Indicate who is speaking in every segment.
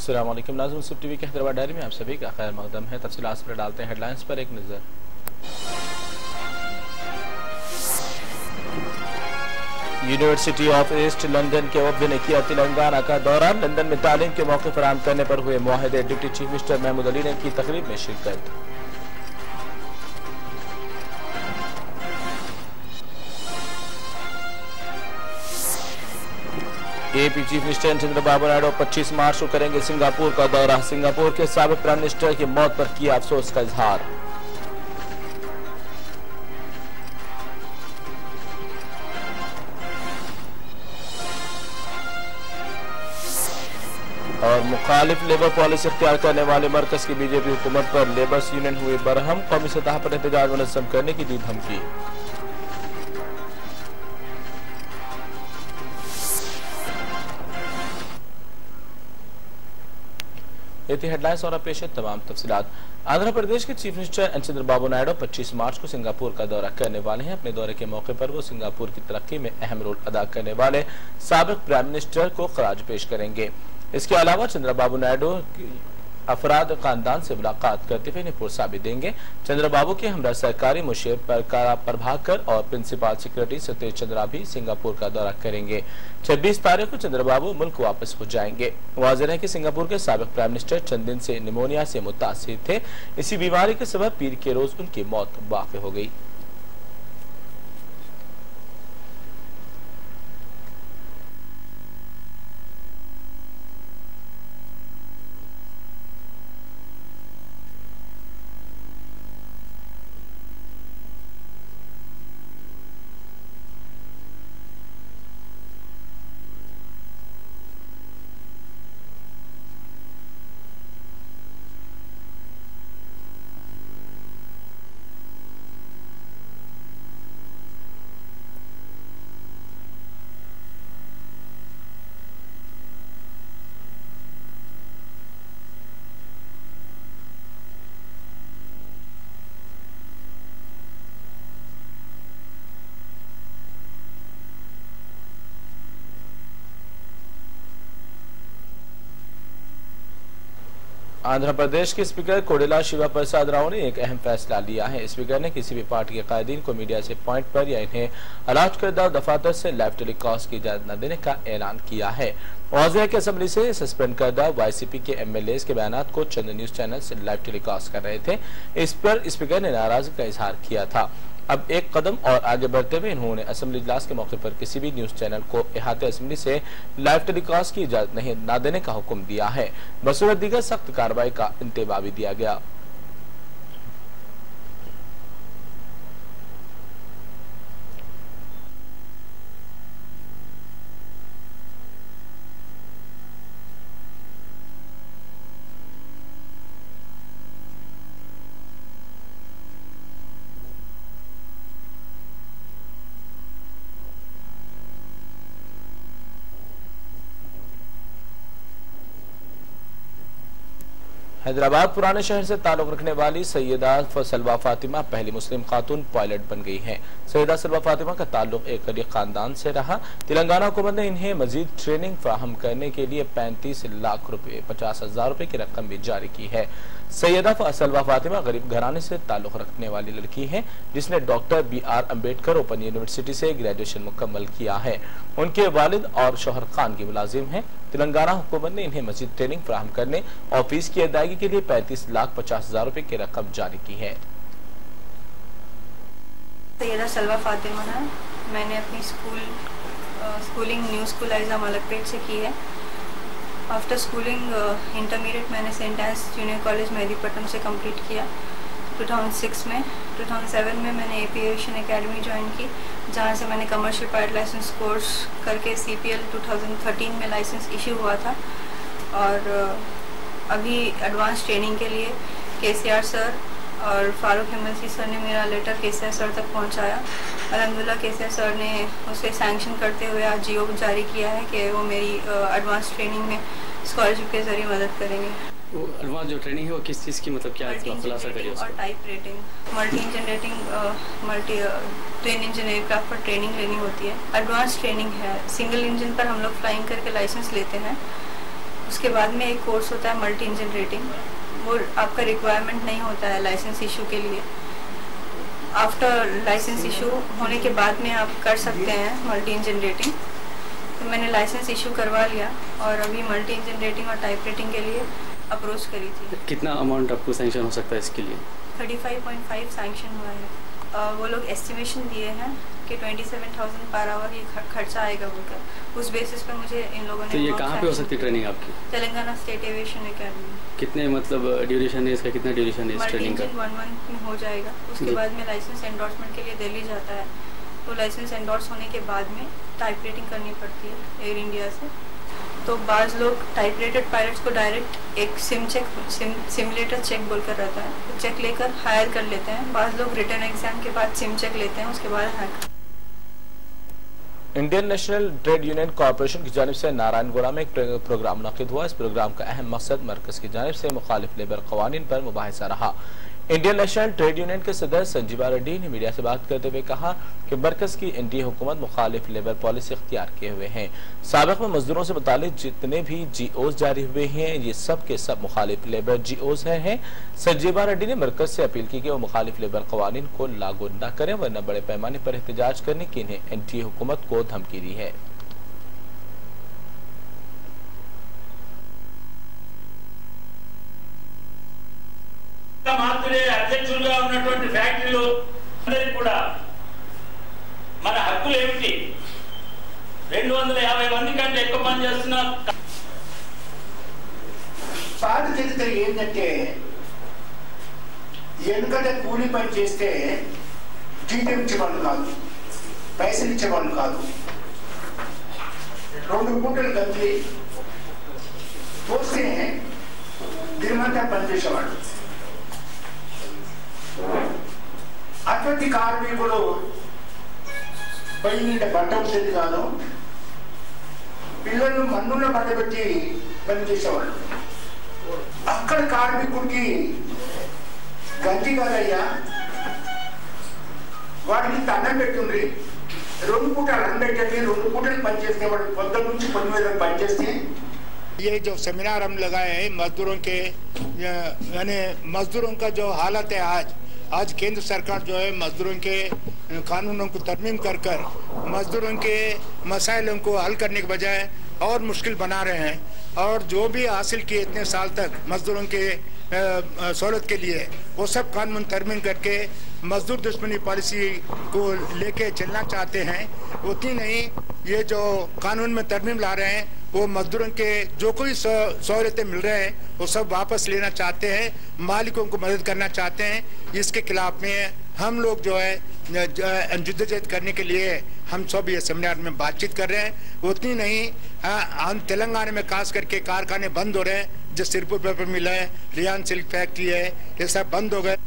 Speaker 1: अस्सलाम वालेकुम नाज़रीन, सुब टीवी के हैदराबाद डायरी में आप सभी का खैर मकदम है। तफसीलात पर डालते हैं हेडलाइंस पर एक नज़र। यूनिवर्सिटी ऑफ ईस्ट लंदन के वफद ने किया तेलंगाना का दौरा। लंदन में तालीम के मौके फराहम करने पर हुए मुआहदे। Deputy chief minister Mahmood Ali ने की तकरीब में शिरकत। AP chief minister Chandrababu Naidu 25 मार्च को करेंगे सिंगापुर का दौरा। सिंगापुर के साबिक प्राइम मिनिस्टर की मौत पर किया अफसोस का इजहार। और मुखालिफ लेबर पॉलिसी इख्तियार करने वाले मरकज की बीजेपी हुकूमत पर लेबर्स यूनियन हुए बरहम। कौमी सतह पर एहतजाज मुनज़्ज़म करने की दी धमकी। ये थी हेडलाइंस और पेश है तमाम तफसीलात। आंध्र प्रदेश के chief minister N Chandrababu Naidu 25 मार्च को सिंगापुर का दौरा करने वाले हैं। अपने दौरे के मौके पर वो सिंगापुर की तरक्की में अहम रोल अदा करने वाले साबिक प्राइम मिनिस्टर को खराज पेश करेंगे। इसके अलावा चंद्रबाबू नायडू अफराद खानदान से मुलाकात करते हुए इन्हें पुरस्कार देंगे। चंद्रबाबू के हमरा सरकारी मुशीर प्रभाकर और प्रिंसिपल सेक्रेटरी सतीश चंद्रा भी सिंगापुर का दौरा करेंगे। 26 तारीख को चंद्रबाबू मुल्क वापस हो जाएंगे। वाज़ेह है कि सिंगापुर के साबिक प्राइम मिनिस्टर चंद दिन से निमोनिया से मुतासिर थे। इसी बीमारी के सबब पीर के रोज उनकी मौत वाक़ हो गई। आंध्र प्रदेश के स्पीकर कोडेला शिवा प्रसाद राव ने एक अहम फैसला लिया है। स्पीकर ने किसी भी पार्टी के कायदीन को मीडिया से पॉइंट पर या इन्हें अलाट करदा दफातर से लाइव टेलीकास्ट की इजाजत न देने का ऐलान किया है। वाज़ेह है कि असेंबली से सस्पेंड करदा वाईसीपी के एमएलए के बयानात को चंद न्यूज चैनल से लाइव टेलीकास्ट कर रहे थे। इस पर स्पीकर ने नाराजगी का इजहार किया था। अब एक कदम और आगे बढ़ते हुए इन्होंने असेंबली इजलास के मौके पर किसी भी न्यूज चैनल को इहाते असेंबली से लाइव टेलीकास्ट की इजाजत नहीं न देने का हुक्म दिया है। बसूरत दीगर सख्त कार्रवाई का इंतबाह भी दिया गया। हैदराबाद पुराने शहर से ताल्लुक रखने वाली सैयदा सलवा फातिमा पहली मुस्लिम खातून पायलट बन गई हैं। सैयदा सलवा फातिमा का ताल्लुक एक गरीब खानदान से रहा। तेलंगाना हुकूमत ने इन्हें मजीद ट्रेनिंग फराहम करने के लिए 35 लाख रुपए 50,000 रुपए की रकम भी जारी की है। सैयदा सलवा फातिमा गरीब घराने से ताल्लुक रखने वाली लड़की है जिसने doctor BR Ambedkar open university से ग्रेजुएशन मुकम्मल किया है। उनके वालिद और शोहर खान की मुलाजिम हैं। तेलंगाना हुकूमत ने इन्हें मजीद ट्रेनिंग फराहम करने और फीस की अदायगी के लिए 35,50,000 रुपए की रकम जारी की है।
Speaker 2: सैयदा सलवा फातिमा है। मैंने अपनी स्कूलिंग न्यू स्कूल आइजा मलकपेट से की है। आफ्टर स्कूलिंग इंटरमीडिएट मैंने सेंट एंस जूनियर कॉलेज मेहदीपट्टनम से कंप्लीट किया 2006 में। 2007 में मैंने AP एविएशन एकेडमी ज्वाइन की, जहाँ से मैंने कमर्शियल पायलट लाइसेंस कोर्स करके CPL 2013 में लाइसेंस इशू हुआ था। और अभी एडवांस ट्रेनिंग के लिए KCR सर और फारूक MLC सर ने मेरा लेटर KCR सर तक पहुंचाया। अल्हम्दुलिल्लाह KCR सर ने उसे सैंक्शन करते हुए आज GO जारी किया है कि वो मेरी एडवांस ट्रेनिंग में स्कॉलरशिप के जरिए मदद करेंगे।
Speaker 3: वो एडवांस जो ट्रेनिंग है वो किस चीज़ की, मतलब क्या है, खुलासा करिए उसका।
Speaker 2: और type rating, multi engine rating, twin engine aircraft पर ट्रेनिंग लेनी होती है। एडवांस ट्रेनिंग है। सिंगल इंजन पर हम लोग फ्लाइंग करके लाइसेंस लेते हैं उसके बाद में एक कोर्स होता है मल्टी इंजन रेटिंग, वो आपका रिक्वायरमेंट नहीं होता है लाइसेंस इशू के लिए। आफ्टर लाइसेंस इशू होने के बाद में आप कर सकते हैं मल्टी इंजन रेटिंग। तो मैंने लाइसेंस इशू करवा लिया और अभी मल्टी इंजन रेटिंग और टाइप रेटिंग के लिए अप्रोच करी थी।
Speaker 3: कितना अमाउंट आपको सैंक्शन हो सकता है इसके लिए?
Speaker 2: 35.5 सैंक्शन हुआ है। वो लोग एस्टिमेशन दिए हैं कि 27,000 पर आवर ये खर्चा आएगा बोलकर, उस बेसिस पे मुझे इन लोगों ने।
Speaker 3: तो ये कहाँ पे हो सकती है ट्रेनिंग आपकी?
Speaker 2: Telangana state aviation academy.
Speaker 3: कितने मतलब ड्यूरेशन है इसका, कितना ड्यूरेशन है इस ट्रेनिंग का?
Speaker 2: 1 मंथ में हो जाएगा। उसके बाद में लाइसेंस एंडोर्समेंट के लिए दिल्ली जाता है, तो लाइसेंस एंडोर्स होने के बाद में टाइप रेटिंग करनी पड़ती है एयर इंडिया से। तो बाज़ लोग टाइप रेटेड पायलट्स को डायरेक्ट एक सिमुलेटर चेक बोलकर रहता है, तो चेक लेकर हायर कर लेते हैं। बाज़ लोग रिटर्न एग्जाम के बाद सिम चेक लेते हैं, उसके बाद हायर।
Speaker 1: Indian national trade union corporation की जानिब से नारायणगढ़ में एक प्रोग्राम मुनक़िद हुआ। इस प्रोग्राम का अहम मकसद मरकज की जानिब से मुखालिफ लेबर कवानीन पर मुबाहिसा रहा। इंडियन नेशनल ट्रेड यूनियन के सदर संजीवा रेड्डी ने मीडिया से बात करते हुए कहा कि मरकज की एनडीए हुकूमत मुखालिफ लेबर पॉलिसी इख्तियार किए हुए हैं। साबिक़ में मजदूरों से मुतालिक जितने भी जीओज जारी हुए हैं ये सब के सब मुखालिफ लेबर जीओज हैं। संजीवा रेड्डी ने मरकज से अपील की कि वो मुखालिफ लेबर कवानीन को लागू न करें, वरना बड़े पैमाने पर एहतजाज करने की इन्हें एनडीए हुकूमत को धमकी दी है।
Speaker 4: అధ్యక్షులుగా ఉన్నటువంటి ఫ్యాక్టరీలు అందరికీ కూడా మన హక్కులు ఏమిటి? 250 మంది కంటే ఎక్కువ పని చేస్తున్న
Speaker 5: పాత చరిత్ర ఏంటంటే ఎందుకంటే కూలీ పని చేస్తే జీతం ఇచ్చేవాళ్ళు కాదు, పైసలు ఇచ్చేవాళ్ళు కాదు. 2 పూటలు కలిపి పోస్తే దినమంతా పనిచేసేవాళ్ళు. అటువంటి కార్మికులు పైన బట్ట వచ్చేది కాదు, పిల్లలు మన్నులో పడబెట్టి పనిచేసేవాళ్ళు. అక్కడ కార్మికుడికి గంజి కాదయ్యా, వాడికి అన్నం పెట్టుండ్రి, 2 పూటలు అన్నం పెట్టండి, 2 పూటలు పనిచేస్తే వాడు పొద్దున్న నుంచి 10 వేలకు పనిచేస్తే. ये जो सेमिनार हम लगाए हैं मजदूरों के, यानी मजदूरों का जो हालत है आज केंद्र सरकार जो है मजदूरों के कानूनों को तरमीम कर मजदूरों के मसाइलों को हल करने के बजाय और मुश्किल बना रहे हैं। और जो भी हासिल किए इतने साल तक मजदूरों के सहूलत के लिए वो सब कानून तरमीम करके मजदूर दुश्मनी पॉलिसी को लेके चलना चाहते हैं। उतनी नहीं, ये जो कानून में तरमीम ला रहे हैं वो मजदूरों के जो कोई सहूलतें मिल रहे हैं वो सब वापस लेना चाहते हैं, मालिकों को मदद करना चाहते हैं। इसके खिलाफ में हम लोग जो है जद्दोजहद करने के लिए हम सब ये सेमिनार में बातचीत कर रहे हैं। उतनी नहीं, हम तेलंगाना में खास करके कारखाने बंद हो रहे हैं, जो सिरपुर पेपर मिल है, रियान सिल्क फैक्ट्री है, ये सब बंद हो गए।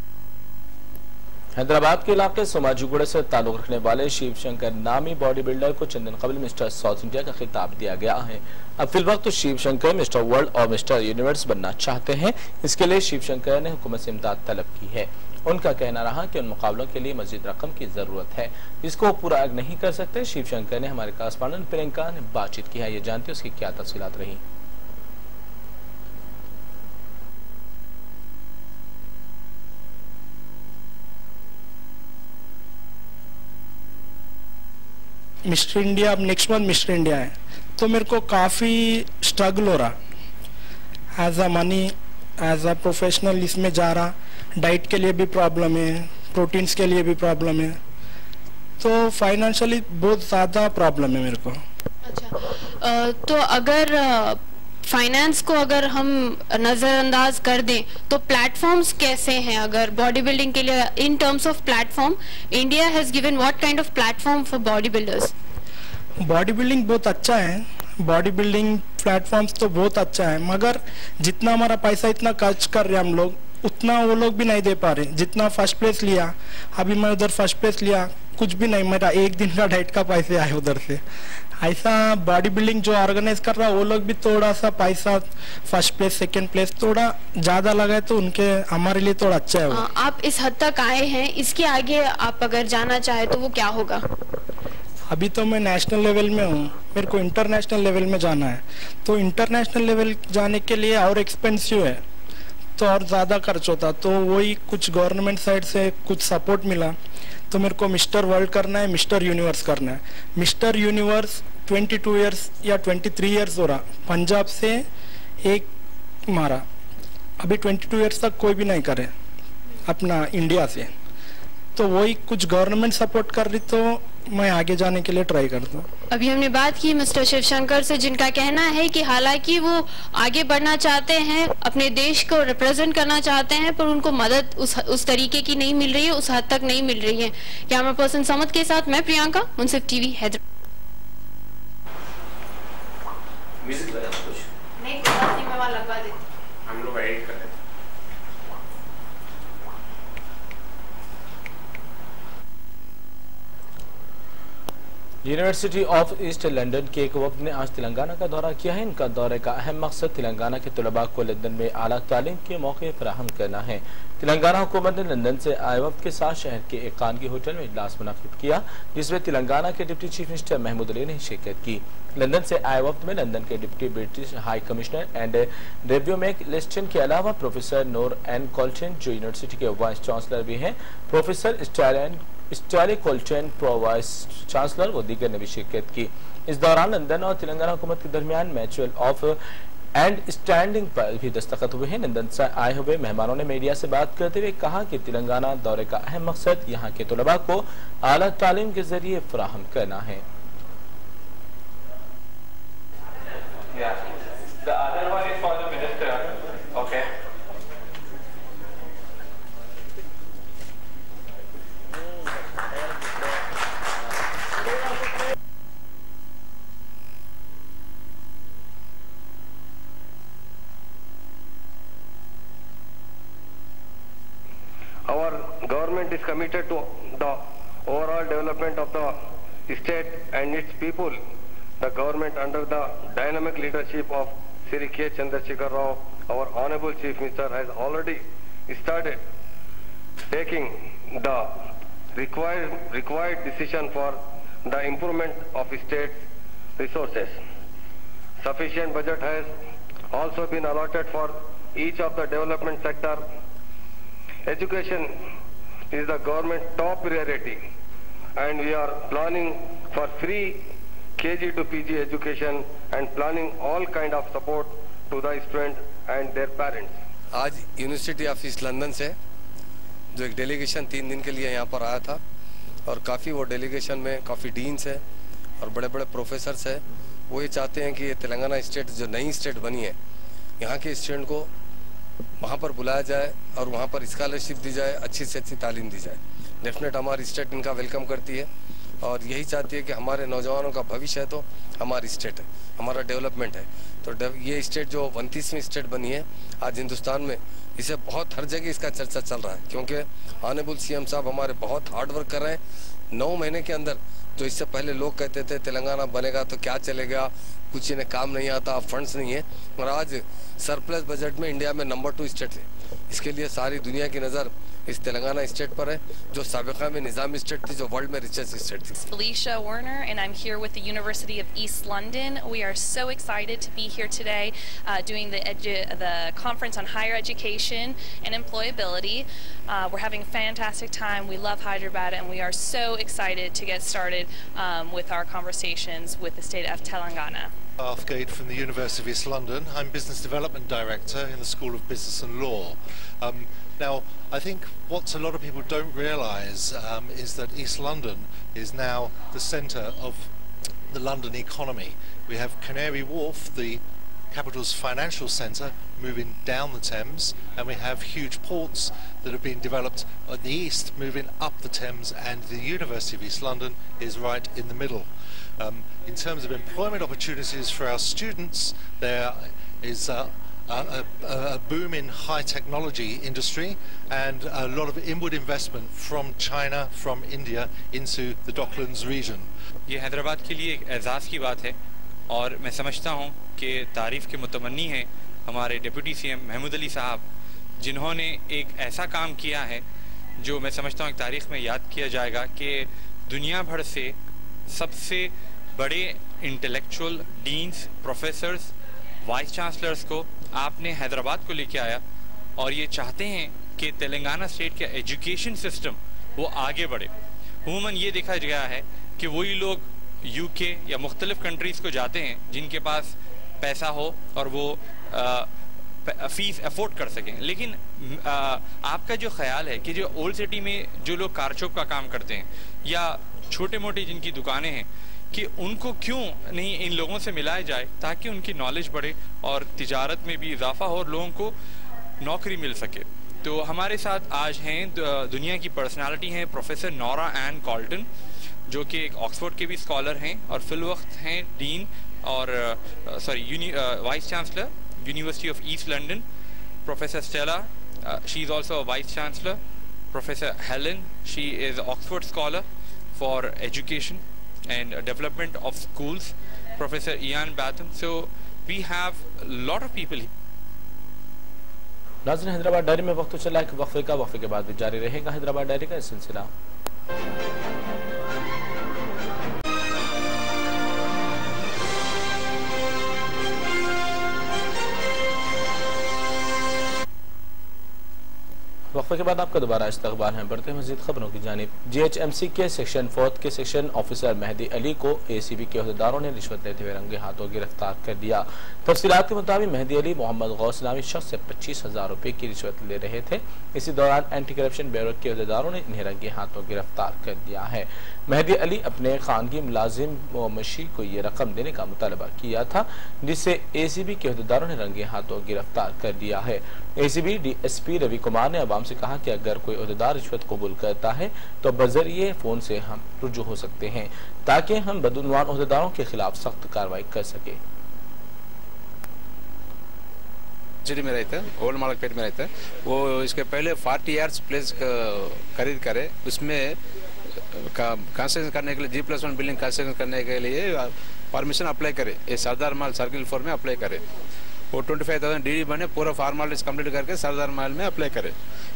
Speaker 1: हैदराबाद के इलाके सोमाजीगुड़ा से ताल्लुक रखने वाले शिव शंकर नामी बॉडी बिल्डर को चंद दिन कबल मिस्टर साउथ इंडिया का खिताब दिया गया है। अब फिलवक्त तो शिव शंकर मिस्टर वर्ल्ड और मिस्टर यूनिवर्स बनना चाहते हैं। इसके लिए शिव शंकर ने हुकूमत से इमदाद तलब की है। उनका कहना रहा कि उन मुकाबलों के लिए मजीद रकम की जरूरत है, जिसको पूरा नहीं कर सकते। शिव शंकर ने हमारे कॉरेस्पॉन्डेंट प्रियंका ने बातचीत की है, ये जानते उसकी क्या तफसीलात रही।
Speaker 6: मिस्टर इंडिया, अब नेक्स्ट मंथ मिस्टर इंडिया है, तो मेरे को काफ़ी स्ट्रगल हो रहा as a money, as a professional इसमें जा रहा। डाइट के लिए भी प्रॉब्लम है, प्रोटीन्स के लिए भी प्रॉब्लम है, तो फाइनेंशियली बहुत ज़्यादा प्रॉब्लम है मेरे को।
Speaker 7: अच्छा, तो अगर फाइनेंस को अगर हम नज़रअंदाज कर दें तो प्लेटफॉर्म्स कैसे हैं? अगर बॉडी बिल्डिंग के लिए in terms of platform, India has given what kind of platform for body builders?
Speaker 6: Body building बहुत अच्छा है, बॉडी बिल्डिंग प्लेटफॉर्म्स तो बहुत अच्छा है, मगर जितना हमारा पैसा इतना खर्च कर रहे हैं हम लोग, उतना वो लोग भी नहीं दे पा रहे। जितना फर्स्ट प्लेस लिया, अभी मैं उधर फर्स्ट प्लेस लिया, कुछ भी नहीं, मेरा 1 दिन का डाइट का पैसे आए उधर से। ऐसा बॉडी बिल्डिंग जो ऑर्गेनाइज कर रहा है वो लोग भी थोड़ा सा पैसा फर्स्ट प्लेस सेकंड प्लेस थोड़ा ज्यादा लगाए तो उनके हमारे लिए थोड़ा अच्छा है वो।
Speaker 7: आप इस हद तक आए हैं, इसके आगे आप अगर जाना चाहे तो वो क्या होगा?
Speaker 6: अभी तो मैं नेशनल लेवल में हूँ, मेरे को इंटरनेशनल लेवल में जाना है, तो इंटरनेशनल लेवल जाने के लिए और एक्सपेंसिव है, तो और ज़्यादा खर्च होता, तो वही कुछ गवर्नमेंट साइड से कुछ सपोर्ट मिला, तो मेरे को मिस्टर वर्ल्ड करना है, मिस्टर यूनिवर्स करना है। मिस्टर यूनिवर्स 22 इयर्स या 23 इयर्स हो रहा, पंजाब से एक मारा, अभी 22 इयर्स तक कोई भी नहीं करे अपना इंडिया से, तो वही कुछ गवर्नमेंट सपोर्ट कर रही, तो मैं आगे जाने के लिए ट्राई करता हूँ।
Speaker 7: अभी हमने बात की मिस्टर शिवशंकर से, जिनका कहना है कि हालांकि वो आगे बढ़ना चाहते हैं, अपने देश को रिप्रेजेंट करना चाहते हैं, पर उनको मदद उस तरीके की नहीं मिल रही है, उस हद तक नहीं मिल रही है। कैमरा पर्सन समद के साथ मैं प्रियंका, मुंसिफ टीवी हैदराबाद।
Speaker 8: म्यूजिक लगा कुछ
Speaker 7: नहीं, कोई बात नहीं, मैं वहाँ लगवा देती हूँ,
Speaker 8: हम लोग एडिट कर रहे हैं।
Speaker 1: यूनिवर्सिटी ऑफ ईस्ट लंदन के एक वक्त ने आज तेलंगाना का दौरा किया है। इनका दौरे का अहम मकसद तेलंगाना के तलबा को लंदन में आला तालीम के मौके फराहम करना है। तेलंगाना हुकूमत ने लंदन से आए वक्त के साथ शहर के एक खानगी होटल में इजलास मुनक्किद किया, जिसमें तेलंगाना के deputy chief minister Mahmood Ali ने शिरकत की। लंदन से आए वक्त में लंदन के deputy British high commissioner Andrew McListon के अलावा प्रोफेसर नूर एन कोल्टन, जो यूनिवर्सिटी के वाइस चांसलर भी हैं, professor Staley Colton pro vice chancellor व दीगर ने भी शिरकत की। इस दौरान लंदन और तेलंगाना हुकूमत के दरमियान म्यूचुअल ऑफ एंड स्टैंडिंग पर भी दस्तखत हुए हैं। लंदन से आए हुए मेहमानों ने मीडिया से बात करते हुए कहा कि तेलंगाना दौरे का अहम मकसद यहाँ के तलबा को आला तालीम के जरिए फराहम करना है।
Speaker 9: Our government is committed to the overall development of the state and its people. The government, under the dynamic leadership of Sri K. Chandrasekhar Rao, our Honorable Chief Minister, has already started taking the required decision for the improvement of state resources. Sufficient budget has also been allotted for each of the development sector. Education is the government top priority, and we are planning for free KG to PG education and planning all kind of support to the student and their parents.
Speaker 10: आज university of east London से जो एक delegation 3 दिन के लिए यहाँ पर आया था, और काफ़ी वो डेलीगेशन में काफ़ी डीन्स है और बड़े बड़े प्रोफेसर्स है। वो ये चाहते हैं कि ये तेलंगाना स्टेट जो नई स्टेट बनी है, यहाँ के स्टूडेंट को वहाँ पर बुलाया जाए और वहाँ पर स्कॉलरशिप दी जाए, अच्छी से अच्छी तालीम दी जाए। डेफिनेट हमारी स्टेट इनका वेलकम करती है और यही चाहती है कि हमारे नौजवानों का भविष्य है तो हमारी स्टेट है, हमारा डेवलपमेंट है। तो ये स्टेट जो 29वीं स्टेट बनी है आज हिंदुस्तान में, इसे बहुत हर जगह इसका चर्चा चल रहा है, क्योंकि ऑनरेबल सीएम साहब हमारे बहुत हार्ड वर्क कर रहे हैं। 9 महीने के अंदर जो इससे पहले लोग कहते थे तेलंगाना बनेगा तो क्या चलेगा, कुछ इन्हें काम नहीं आता, फंड्स नहीं है, और आज सरप्लस बजट में इंडिया में नंबर 2 स्टेट है। इसके लिए सारी दुनिया की नज़र इस तेलंगाना स्टेट पर है, जो साबिका में निज़ामी स्टेट थी, जो वर्ल्ड में रिचेस्ट स्टेट थी।
Speaker 11: Felicia Werner, and I'm here with the University of East London. We are so excited to be here today doing the conference on higher education and employability. We're having a fantastic time. We love Hyderabad, and we are so excited to get started with our conversations with the state of Telangana.
Speaker 12: Arthgate from the University of East London. I'm Business Development Director in the School of Business and Law. Now, I think what a lot of people don't realise is that East London is now the centre of the London economy. We have Canary Wharf, the capital's financial centre, moving down the Thames, and we have huge ports that have been developed at the east, moving up the Thames, and the University of East London is right in the middle. In terms of employment opportunities for our students, there is a boom in high technology industry and a lot of inward investment from China, from India into the Docklands region.
Speaker 13: ये हैदराबाद के लिए एक एजाज़ की बात है और मैं समझता हूँ कि तारीफ़ के मुतमन्नी हैं हमारे डिप्टी सीएम महमूद अली साहब, जिन्होंने एक ऐसा काम किया है जो मैं समझता हूँ एक तारीख़ में याद किया जाएगा कि दुनिया भर से सबसे बड़े intellectual deans, professors, vice chancellors को आपने हैदराबाद को लेके आया और ये चाहते हैं कि तेलंगाना स्टेट का एजुकेशन सिस्टम वो आगे बढ़े। अमूमन ये देखा गया है कि वही लोग यूके या मुख्तलिफ कंट्रीज़ को जाते हैं जिनके पास पैसा हो और वो फीस अफोर्ड कर सकें, लेकिन आपका जो ख्याल है कि जो ओल्ड सिटी में जो लोग कारचौक का काम करते हैं या छोटे मोटे जिनकी दुकानें हैं, कि उनको क्यों नहीं इन लोगों से मिलाया जाए ताकि उनकी नॉलेज बढ़े और तिजारत में भी इजाफा हो और लोगों को नौकरी मिल सके। तो हमारे साथ आज हैं दुनिया की पर्सनालिटी हैं प्रोफेसर नोरा एन कॉल्टन, जो कि एक ऑक्सफोर्ड के भी स्कॉलर हैं और फिलवक्त हैं डीन और vice chancellor university of east London. Professor Stella, she is also vice chancellor. Professor Helen, she is Oxford scholar for education and development of schools. Professor Ian Batham. So we have a lot of people here.
Speaker 1: नाज़रीन, Hyderabad diary में वक्त तो चला एक वक्फे का, वक्फे के बाद भी जारी रहेगा हैदराबाद डायरी का सिलसिला। वक्फे के बाद आपका दोबारा इस्तकबाल है। बढ़ते हैं मज़ीद खबरों की जानिब। GHMC के सेक्शन 4 के सेक्शन ऑफिसर मेहदी अली को ACB के अहदेदारों ने रिश्वत लेते हुए रंगे हाथों गिरफ्तार कर दिया। तफसीलात के मुताबिक मेहदी अली मोहम्मद गौस नामी शख्स से 25,000 रुपये की रिश्वत ले रहे थे। इसी दौरान एंटी करप्शन ब्यूरो के अहदेदारों ने इन्हें रंगे हाथों गिरफ्तार कर दिया है। मेहदी अली अपने खानगी मुलाजिम मशी को ये रकम देने का मुतालबा किया था, जिससे ACB के अहदेदारों ने रंगे हाथों गिरफ्तार कर दिया है। ACB DSP रवि कुमार ने अवाम से कहा कि अगर कोई अहदेदार रिश्वत कबूल करता है तो बजरिए फोन से हम रुजू हो सकते हैं ताकि हम बदउनवान अहदेदारों के खिलाफ सख्त कार्रवाई कर सके।
Speaker 14: सिटी में रहता है, ओल्ड मालकपेट में रहता है। वो इसके पहले 40 ईयर्स प्लेस खरीद करे, उसमें कंस्ट्रक्शन करने के लिए G+1 बिल्डिंग कंस्ट्रक्शन करने के लिए परमिशन अप्लाई करे, ये सरदार महल सर्किल 4 में अप्लाई करे। वो 25,000 DD बने, पूरा फॉर्मेलिटीज कंप्लीट करके सरदार महल में अप्लाई करे।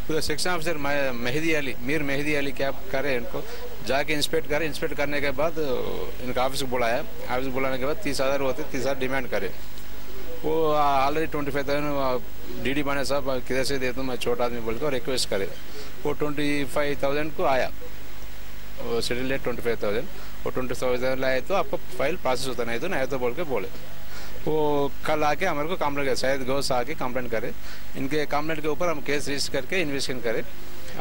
Speaker 14: तो सेक्शन ऑफिसर मेहदी अली, मीर मेहदी अली क्या करे, इनको जाके इंस्पेक्ट करे। इंस्पेक्ट करने के बाद इनका ऑफिस को बुलाया। ऑफिस बुलाने के बाद 30,000 होते, 30,000 डिमांड करे। वो ऑलरेडी 25,000 DD बने, सब किधर से दे दूँ मैं छोटा आदमी बोल के और रिक्वेस्ट करे। वो 25,000 को आया, शेड्यूल डेट 25,000। वो 25,000 लाए तो आपका फाइल प्रोसेस होता, नहीं तो नहीं तो बोल के बोले। वो कल आके हमारे को कंप्लेंट, शायद गौस आके कंप्लेंट करे। इनके कंप्लेंट के ऊपर हम केस रजिस्टर करके इन्वेस्टिगेशन करें।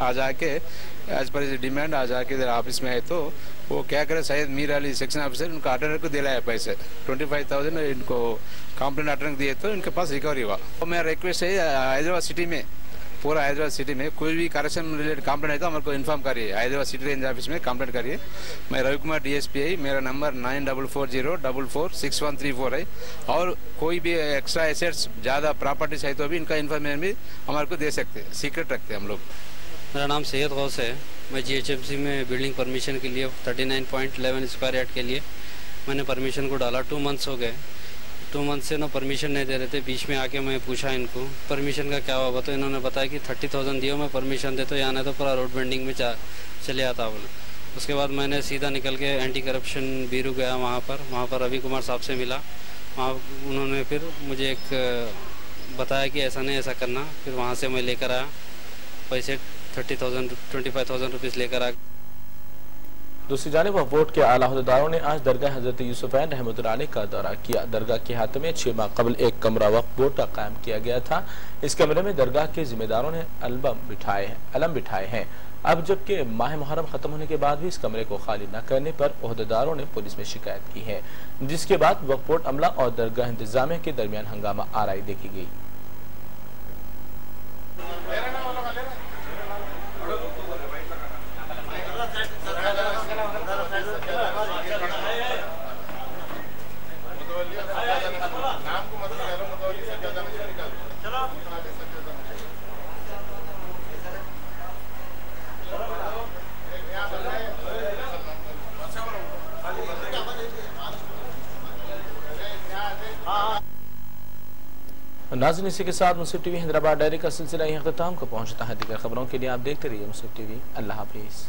Speaker 14: आज आके एज पर डिमांड आज आके इधर ऑफिस में आए तो वो क्या करे, शायद मीर अली सेक्शन ऑफिसर उनको अटेंडर को दिलाया पैसे 25,000 इनको कंप्लेंट अटेंडर दिए तो इनके पास रिकवरी हुआ। तो मेरा रिक्वेस्ट है हैदराबाद सिटी में, पूरा हैदराबाद सिटी में कोई भी करेक्शन रिलेटेड कंप्लेंट है तो हमारे को इन्फॉर्म करिए। हैदराबाद सिटी रेंज ऑफिस में कंप्लेंट करिए। मैं रवि कुमार DSP, मेरा नंबर 9440446134 है। और कोई भी एक्स्ट्रा एसेट्स ज़्यादा प्रॉपर्टीज है तो भी इनका इन्फॉर्मेशन भी हमारे को दे सकते हैं, सीक्रेट रखते हैं हम लोग।
Speaker 3: मेरा नाम सैयद गौस है। मैं GHMC में बिल्डिंग परमिशन के लिए 39.11 स्क्वायर यार्ड के लिए मैंने परमिशन को डाला। 2 मंथ्स हो गए। 2 मंथ से ना परमिशन नहीं दे रहे थे। बीच में आके मैं पूछा इनको परमिशन का क्या हुआ, तो इन्होंने बताया कि 30,000 दियो मैं परमिशन दे तो यहाँ नहीं तो पूरा रोड बेंडिंग में चले आता बोले। उसके बाद मैंने सीधा निकल के एंटी करप्शन ब्यूरो गया, वहाँ पर रवि कुमार साहब से मिला। वहाँ उन्होंने फिर मुझे एक बताया कि ऐसा नहीं ऐसा करना। फिर वहाँ से मैं लेकर आया पैसे 25,000 रुपीज़ लेकर आया।
Speaker 1: दूसरी जानिब वोट के आला अहदेदारों ने आज दरगाह हजरत यूसुफैन रहमतुल्लाह अलैह का दौरा किया। दरगाह के हाथ में 6 माह कबल एक कमरा वक्फ बोर्ड का कायम किया गया था। इस कमरे में दरगाह के जिम्मेदारों ने अलम बिठाए हैं। अब जबकि माह मुहर्रम खत्म होने के बाद भी इस कमरे को खाली न करने पर अहदेदारों ने पुलिस में शिकायत की है, जिसके बाद वक्फ बोर्ड अमला और दरगाह इंतजामिया के दरमियान हंगामा आराई देखी गई। नाज़रीन, इसी के साथ मुंसिफ टीवी हैदराबाद डायरी का सिलसिला यहीं अख्ताम को पहुंचता है। दीगर खबरों के लिए आप देखते रहिए मुंसिफ टीवी। अल्लाह हाफिज़।